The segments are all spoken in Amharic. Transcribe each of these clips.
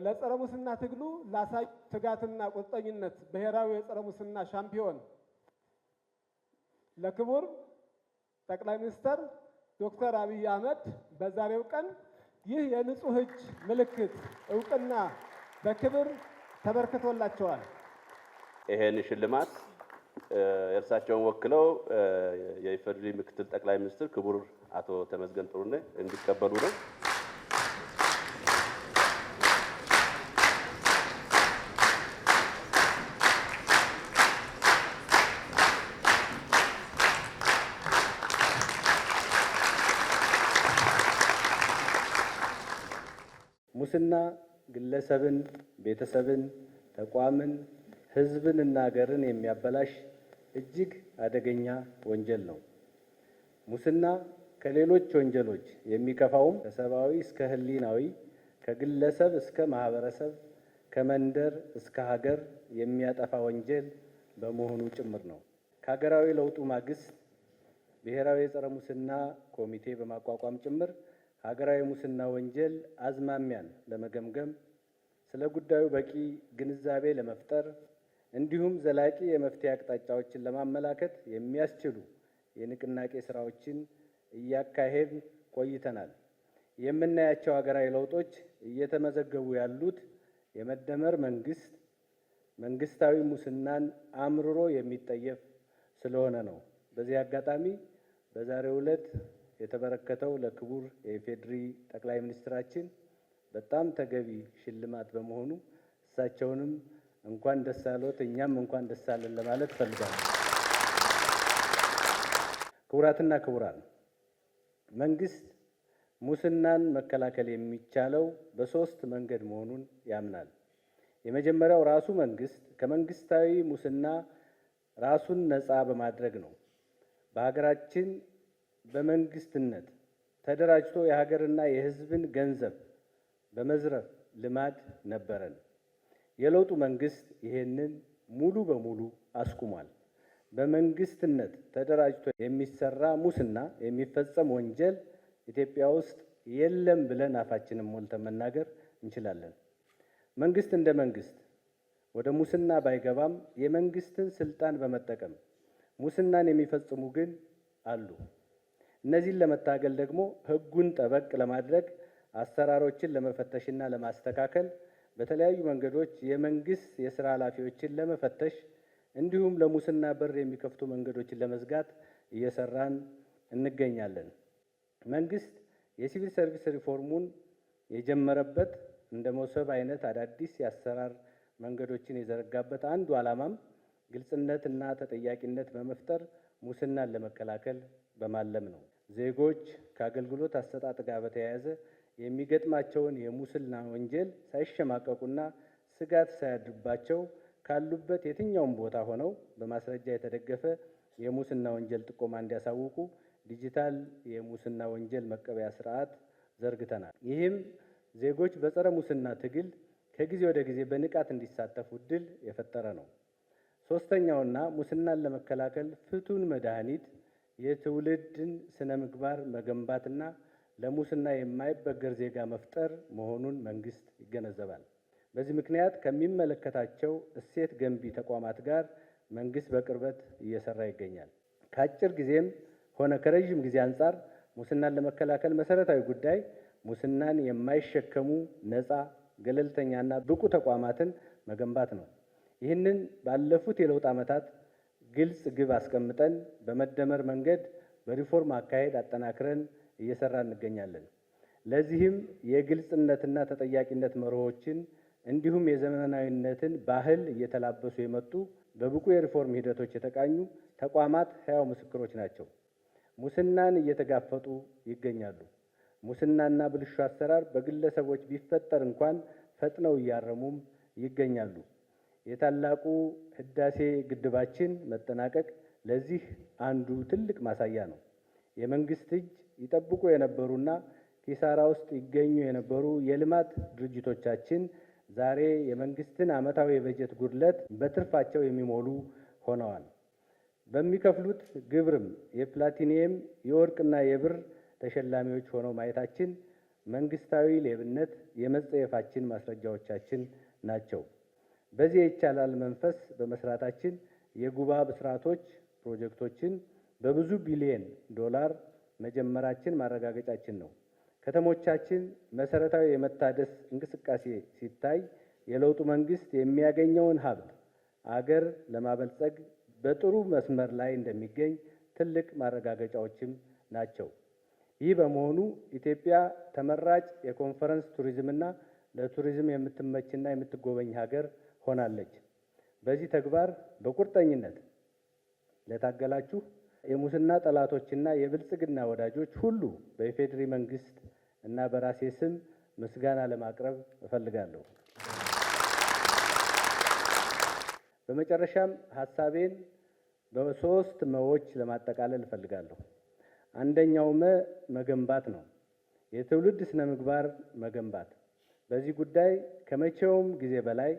ለጸረ ሙስና ትግሉ ላሳዩ ትጋትና ቁርጠኝነት ብሔራዊ የጸረ ሙስና ሻምፒዮን ለክቡር ጠቅላይ ሚኒስትር ዶክተር አብይ አህመድ በዛሬው ቀን ይህ የንጹህ እጅ ምልክት እውቅና በክብር ተበርክቶላቸዋል። ይሄን ሽልማት እርሳቸውን ወክለው የኢፌዴሪ ምክትል ጠቅላይ ሚኒስትር ክቡር አቶ ተመስገን ጥሩነህ እንዲቀበሉ ነው። ሙስና ግለሰብን፣ ቤተሰብን፣ ተቋምን፣ ህዝብን እና ሀገርን የሚያበላሽ እጅግ አደገኛ ወንጀል ነው። ሙስና ከሌሎች ወንጀሎች የሚከፋውም ከሰብአዊ እስከ ህሊናዊ፣ ከግለሰብ እስከ ማህበረሰብ፣ ከመንደር እስከ ሀገር የሚያጠፋ ወንጀል በመሆኑ ጭምር ነው። ከሀገራዊ ለውጡ ማግስት ብሔራዊ የጸረ ሙስና ኮሚቴ በማቋቋም ጭምር ሀገራዊ ሙስና ወንጀል አዝማሚያን ለመገምገም ስለ ጉዳዩ በቂ ግንዛቤ ለመፍጠር እንዲሁም ዘላቂ የመፍትሄ አቅጣጫዎችን ለማመላከት የሚያስችሉ የንቅናቄ ስራዎችን እያካሄድን ቆይተናል። የምናያቸው ሀገራዊ ለውጦች እየተመዘገቡ ያሉት የመደመር መንግስት መንግስታዊ ሙስናን አምርሮ የሚጠየፍ ስለሆነ ነው። በዚህ አጋጣሚ በዛሬው ዕለት የተበረከተው ለክቡር የኢፌዴሪ ጠቅላይ ሚኒስትራችን በጣም ተገቢ ሽልማት በመሆኑ እሳቸውንም እንኳን ደስ አለዎት፣ እኛም እንኳን ደስ አለን ለማለት እፈልጋለሁ። ክቡራትና ክቡራን፣ መንግስት ሙስናን መከላከል የሚቻለው በሶስት መንገድ መሆኑን ያምናል። የመጀመሪያው ራሱ መንግስት ከመንግስታዊ ሙስና ራሱን ነፃ በማድረግ ነው። በሀገራችን በመንግስትነት ተደራጅቶ የሀገርና የሕዝብን ገንዘብ በመዝረፍ ልማድ ነበረን። የለውጡ መንግስት ይሄንን ሙሉ በሙሉ አስቁሟል። በመንግስትነት ተደራጅቶ የሚሰራ ሙስና የሚፈጸም ወንጀል ኢትዮጵያ ውስጥ የለም ብለን አፋችንን ሞልተን መናገር እንችላለን። መንግስት እንደ መንግስት ወደ ሙስና ባይገባም የመንግስትን ስልጣን በመጠቀም ሙስናን የሚፈጽሙ ግን አሉ። እነዚህን ለመታገል ደግሞ ህጉን ጠበቅ ለማድረግ አሰራሮችን ለመፈተሽና ለማስተካከል በተለያዩ መንገዶች የመንግስት የስራ ኃላፊዎችን ለመፈተሽ እንዲሁም ለሙስና በር የሚከፍቱ መንገዶችን ለመዝጋት እየሰራን እንገኛለን። መንግስት የሲቪል ሰርቪስ ሪፎርሙን የጀመረበት እንደ መሶብ አይነት አዳዲስ የአሰራር መንገዶችን የዘረጋበት አንዱ ዓላማም ግልጽነትና ተጠያቂነት በመፍጠር ሙስናን ለመከላከል በማለም ነው። ዜጎች ከአገልግሎት አሰጣጥ ጋር በተያያዘ የሚገጥማቸውን የሙስና ወንጀል ሳይሸማቀቁና ስጋት ሳያድርባቸው ካሉበት የትኛውም ቦታ ሆነው በማስረጃ የተደገፈ የሙስና ወንጀል ጥቆማ እንዲያሳውቁ ዲጂታል የሙስና ወንጀል መቀበያ ስርዓት ዘርግተናል። ይህም ዜጎች በጸረ ሙስና ትግል ከጊዜ ወደ ጊዜ በንቃት እንዲሳተፉ እድል የፈጠረ ነው። ሶስተኛውና ሙስናን ለመከላከል ፍቱን መድኃኒት የትውልድን ስነ ምግባር መገንባትና ለሙስና የማይበገር ዜጋ መፍጠር መሆኑን መንግስት ይገነዘባል። በዚህ ምክንያት ከሚመለከታቸው እሴት ገንቢ ተቋማት ጋር መንግስት በቅርበት እየሰራ ይገኛል። ከአጭር ጊዜም ሆነ ከረዥም ጊዜ አንጻር ሙስናን ለመከላከል መሰረታዊ ጉዳይ ሙስናን የማይሸከሙ ነፃ፣ ገለልተኛና ብቁ ተቋማትን መገንባት ነው። ይህንን ባለፉት የለውጥ ዓመታት ግልጽ ግብ አስቀምጠን በመደመር መንገድ በሪፎርም አካሄድ አጠናክረን እየሰራ እንገኛለን። ለዚህም የግልጽነትና ተጠያቂነት መርሆችን እንዲሁም የዘመናዊነትን ባህል እየተላበሱ የመጡ በብቁ የሪፎርም ሂደቶች የተቃኙ ተቋማት ሕያው ምስክሮች ናቸው። ሙስናን እየተጋፈጡ ይገኛሉ። ሙስናና ብልሹ አሰራር በግለሰቦች ቢፈጠር እንኳን ፈጥነው እያረሙም ይገኛሉ። የታላቁ ህዳሴ ግድባችን መጠናቀቅ ለዚህ አንዱ ትልቅ ማሳያ ነው። የመንግስት እጅ ይጠብቁ የነበሩና ኪሳራ ውስጥ ይገኙ የነበሩ የልማት ድርጅቶቻችን ዛሬ የመንግስትን ዓመታዊ የበጀት ጉድለት በትርፋቸው የሚሞሉ ሆነዋል። በሚከፍሉት ግብርም የፕላቲኒየም የወርቅና የብር ተሸላሚዎች ሆነው ማየታችን መንግስታዊ ሌብነት የመጸየፋችን ማስረጃዎቻችን ናቸው። በዚህ የይቻላል መንፈስ በመስራታችን የጉባ ብስራቶች ፕሮጀክቶችን በብዙ ቢሊየን ዶላር መጀመራችን ማረጋገጫችን ነው። ከተሞቻችን መሰረታዊ የመታደስ እንቅስቃሴ ሲታይ የለውጡ መንግስት የሚያገኘውን ሀብት አገር ለማበልጸግ በጥሩ መስመር ላይ እንደሚገኝ ትልቅ ማረጋገጫዎችም ናቸው። ይህ በመሆኑ ኢትዮጵያ ተመራጭ የኮንፈረንስ ቱሪዝምና ለቱሪዝም የምትመችና የምትጎበኝ ሀገር ሆናለች። በዚህ ተግባር በቁርጠኝነት ለታገላችሁ የሙስና ጠላቶችና የብልጽግና ወዳጆች ሁሉ በኢፌዴሪ መንግስት እና በራሴ ስም ምስጋና ለማቅረብ እፈልጋለሁ። በመጨረሻም ሀሳቤን በሶስት መዎች ለማጠቃለል እፈልጋለሁ። አንደኛው መገንባት ነው። የትውልድ ስነ ምግባር መገንባት። በዚህ ጉዳይ ከመቼውም ጊዜ በላይ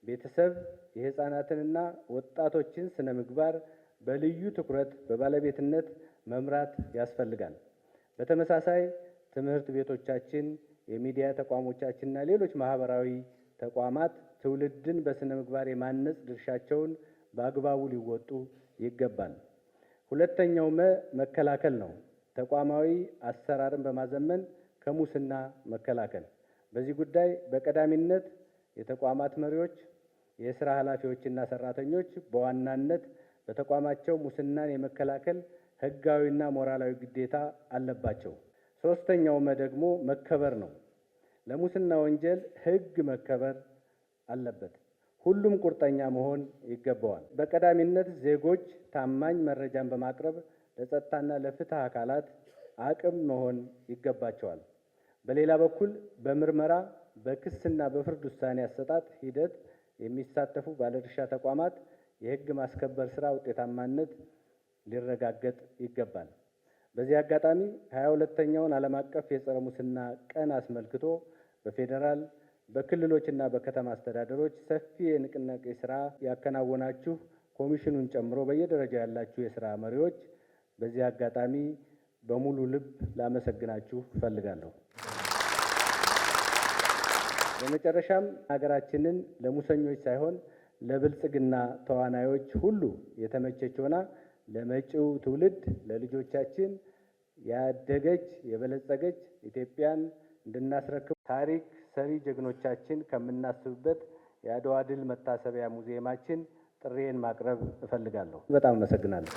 ቤተሰብ የህፃናትንና ወጣቶችን ስነ ምግባር በልዩ ትኩረት በባለቤትነት መምራት ያስፈልጋል። በተመሳሳይ ትምህርት ቤቶቻችን፣ የሚዲያ ተቋሞቻችንና ሌሎች ማህበራዊ ተቋማት ትውልድን በስነ ምግባር የማነጽ ድርሻቸውን በአግባቡ ሊወጡ ይገባል። ሁለተኛው መከላከል ነው። ተቋማዊ አሰራርን በማዘመን ከሙስና መከላከል። በዚህ ጉዳይ በቀዳሚነት የተቋማት መሪዎች፣ የስራ ኃላፊዎችና ሰራተኞች በዋናነት በተቋማቸው ሙስናን የመከላከል ህጋዊና ሞራላዊ ግዴታ አለባቸው። ሶስተኛው ደግሞ መከበር ነው። ለሙስና ወንጀል ህግ መከበር አለበት። ሁሉም ቁርጠኛ መሆን ይገባዋል። በቀዳሚነት ዜጎች ታማኝ መረጃን በማቅረብ ለጸጥታና ለፍትህ አካላት አቅም መሆን ይገባቸዋል። በሌላ በኩል በምርመራ በክስና በፍርድ ውሳኔ አሰጣጥ ሂደት የሚሳተፉ ባለድርሻ ተቋማት የህግ ማስከበር ስራ ውጤታማነት ሊረጋገጥ ይገባል። በዚህ አጋጣሚ 22ኛውን ዓለም አቀፍ የጸረ ሙስና ቀን አስመልክቶ በፌዴራል በክልሎችና በከተማ አስተዳደሮች ሰፊ የንቅናቄ ስራ ያከናወናችሁ ኮሚሽኑን ጨምሮ በየደረጃው ያላችሁ የስራ መሪዎች በዚህ አጋጣሚ በሙሉ ልብ ላመሰግናችሁ እፈልጋለሁ። በመጨረሻም ሀገራችንን ለሙሰኞች ሳይሆን ለብልጽግና ተዋናዮች ሁሉ የተመቸች ሆና ለመጪው ትውልድ ለልጆቻችን ያደገች የበለጸገች ኢትዮጵያን እንድናስረክብ ታሪክ ሰሪ ጀግኖቻችን ከምናስብበት የአድዋ ድል መታሰቢያ ሙዚየማችን ጥሪዬን ማቅረብ እፈልጋለሁ። በጣም አመሰግናለሁ።